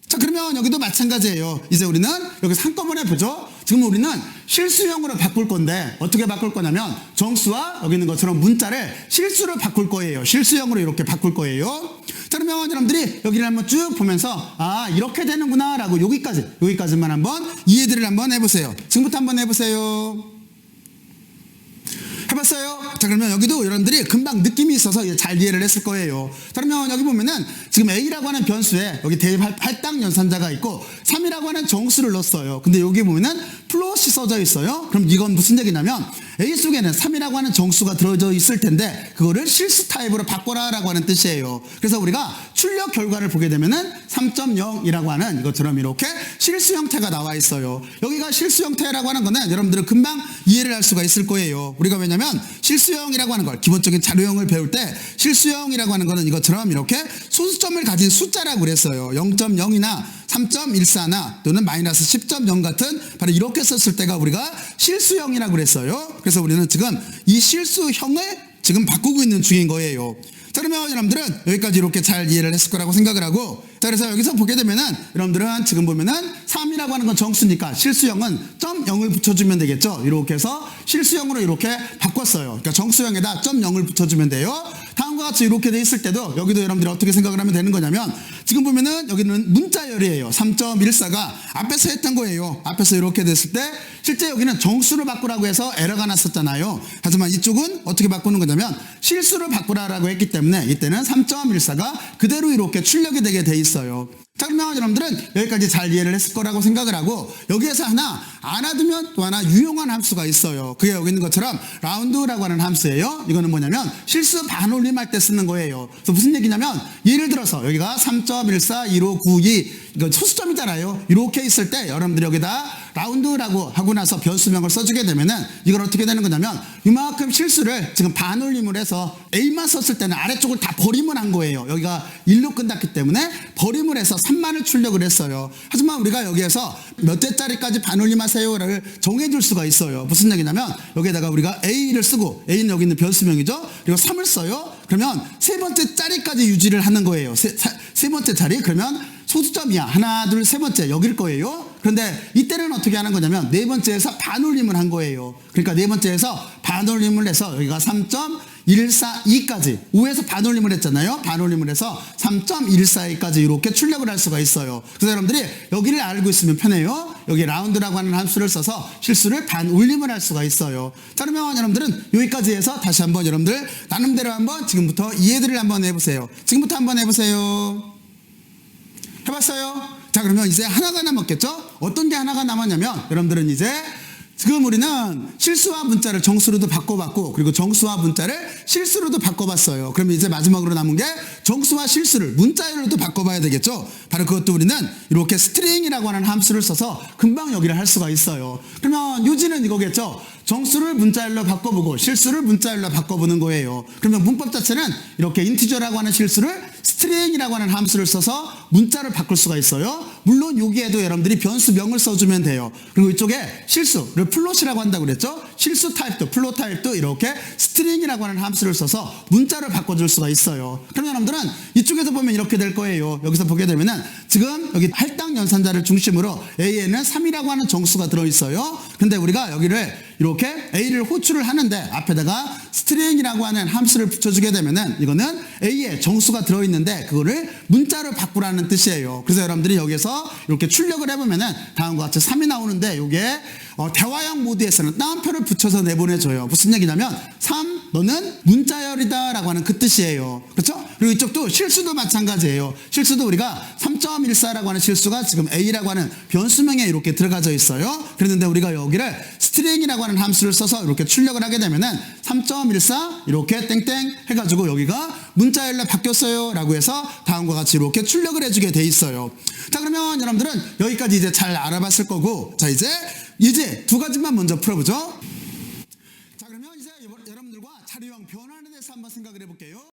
자, 그러면 여기도 마찬가지예요. 이제 우리는 여기서 한꺼번에 보죠. 지금 우리는 실수형으로 바꿀 건데 어떻게 바꿀 거냐면 정수와 여기 있는 것처럼 문자를 실수로 바꿀 거예요. 실수형으로 이렇게 바꿀 거예요. 자, 그러면 여러분들이 여기를 한번 쭉 보면서 아, 이렇게 되는구나 라고 여기까지만 한번 이해들을 한번 해보세요. 지금부터 한번 해보세요. 해봤어요? 자, 그러면 여기도 여러분들이 금방 느낌이 있어서 잘 이해를 했을 거예요. 자, 그러면 여기 보면은 지금 A라고 하는 변수에 여기 대할당 연산자가 있고 3이라고 하는 정수를 넣었어요. 근데 여기 보면은 플롯이 써져 있어요. 그럼 이건 무슨 얘기냐면 A 속에는 3이라고 하는 정수가 들어져 있을 텐데 그거를 실수 타입으로 바꿔라 라고 하는 뜻이에요. 그래서 우리가 출력 결과를 보게 되면은 3.0이라고 하는 이것처럼 이렇게 실수 형태가 나와 있어요. 여기가 실수 형태라고 하는 거는 여러분들은 금방 이해를 할 수가 있을 거예요. 우리가 왜냐면 실수형이라고 하는 걸 기본적인 자료형을 배울 때 실수형이라고 하는 거는 이것처럼 이렇게 소수점을 가진 숫자라고 그랬어요. 0.0이나 3.14나 또는 마이너스 10.0 같은 바로 이렇게 썼을 때가 우리가 실수형이라고 그랬어요. 그래서 우리는 지금 이 실수형을 지금 바꾸고 있는 중인 거예요. 자, 그러면 여러분들은 여기까지 이렇게 잘 이해를 했을 거라고 생각을 하고, 자, 그래서 여기서 보게 되면은 여러분들은 지금 보면은 3이라고 하는 건 정수니까 실수형은 0을 붙여주면 되겠죠. 이렇게 해서 실수형으로 이렇게 바꿨어요. 그러니까 정수형에다 0을 붙여주면 돼요. 다음과 같이 이렇게 돼 있을 때도 여기도 여러분들이 어떻게 생각을 하면 되는 거냐면 지금 보면은 여기는 문자열이에요. 3.14가 앞에서 했던 거예요. 앞에서 이렇게 됐을 때 실제 여기는 정수로 바꾸라고 해서 에러가 났었잖아요. 하지만 이쪽은 어떻게 바꾸는 거냐면 실수로 바꾸라고 했기 때문에 이때는 3.14가 그대로 이렇게 출력이 되게 돼 있어요. 자, 그러면 여러분들은 여기까지 잘 이해를 했을 거라고 생각을 하고 여기에서 하나 알아두면 또 하나 유용한 함수가 있어요. 그게 여기 있는 것처럼 라운드라고 하는 함수예요. 이거는 뭐냐면 실수 반올림할 때 쓰는 거예요. 그래서 무슨 얘기냐면 예를 들어서 여기가 3.141592 이거 소수점이잖아요. 이렇게 있을 때 여러분들이 여기다 라운드라고 하고 나서 변수명을 써주게 되면은 이걸 어떻게 되는 거냐면 이만큼 실수를 지금 반올림을 해서 A만 썼을 때는 아래쪽을 다 버림을 한 거예요. 여기가 1로 끝났기 때문에 버림을 해서 3만을 출력을 했어요. 하지만 우리가 여기에서 몇 대짜리까지 반올림하세요를 정해줄 수가 있어요. 무슨 얘기냐면 여기에다가 우리가 A를 쓰고 A는 여기 있는 변수명이죠. 그리고 3을 써요. 그러면 세 번째 짜리까지 유지를 하는 거예요. 세 번째 짜리. 그러면 소수점이야. 하나, 둘, 세 번째 여길 거예요. 그런데 이때는 어떻게 하는 거냐면 네 번째에서 반올림을 한 거예요. 그러니까 네 번째에서 반올림을 해서 여기가 3.142까지 5에서 반올림을 했잖아요. 반올림을 해서 3.142까지 이렇게 출력을 할 수가 있어요. 그래서 여러분들이 여기를 알고 있으면 편해요. 여기 라운드라고 하는 함수를 써서 실수를 반올림을 할 수가 있어요. 자, 그러면 여러분들은 여기까지 해서 다시 한번 여러분들 나름대로 한번 지금부터 이해들을 한번 해보세요. 지금부터 한번 해보세요. 해봤어요? 자, 그러면 이제 하나가 남았겠죠? 어떤 게 하나가 남았냐면 여러분들은 이제 지금 우리는 실수와 문자를 정수로도 바꿔봤고 그리고 정수와 문자를 실수로도 바꿔봤어요. 그러면 이제 마지막으로 남은 게 정수와 실수를 문자열로도 바꿔봐야 되겠죠? 바로 그것도 우리는 이렇게 스트링이라고 하는 함수를 써서 금방 여기를 할 수가 있어요. 그러면 요지는 이거겠죠? 정수를 문자열로 바꿔보고 실수를 문자열로 바꿔보는 거예요. 그러면 문법 자체는 이렇게 인티저라고 하는 실수를 스트링이라고 하는 함수를 써서 문자를 바꿀 수가 있어요. 물론 여기에도 여러분들이 변수명을 써주면 돼요. 그리고 이쪽에 실수를 플롯이라고 한다고 그랬죠. 실수 타입도 플롯 타입도 이렇게 스트링이라고 하는 함수를 써서 문자를 바꿔줄 수가 있어요. 그러면 여러분들은 이쪽에서 보면 이렇게 될 거예요. 여기서 보게 되면은 지금 여기 할당 연산자를 중심으로 A에는 3이라고 하는 정수가 들어있어요. 근데 우리가 여기를 이렇게 A를 호출을 하는데 앞에다가 스트링이라고 하는 함수를 붙여주게 되면은 이거는 A에 정수가 들어있는데 그거를 문자로 바꾸라는 뜻이에요. 그래서 여러분들이 여기서 이렇게 출력을 해보면은 다음과 같이 3이 나오는데 이게 대화형 모드에서는 따옴표를 붙여서 내보내줘요. 무슨 얘기냐면 3 너는 문자열이다 라고 하는 그 뜻이에요. 그렇죠? 그리고 이쪽도 실수도 마찬가지예요. 실수도 우리가 3.14라고 하는 실수가 지금 A라고 하는 변수명에 이렇게 들어가져 있어요. 그랬는데 우리가 여기를 스트링이라고 하는 함수를 써서 이렇게 출력을 하게 되면은 3.14 이렇게 땡땡 해가지고 여기가 문자열로 바뀌었어요 라고 해서 다음과 같이 이렇게 출력을 해주게 돼 있어요. 자, 그러면 여러분들은 여기까지 이제 잘 알아봤을 거고 자, 이제 두 가지만 먼저 풀어보죠. 자, 그러면 이제 여러분들과 자료형 변환에 대해서 한번 생각을 해볼게요.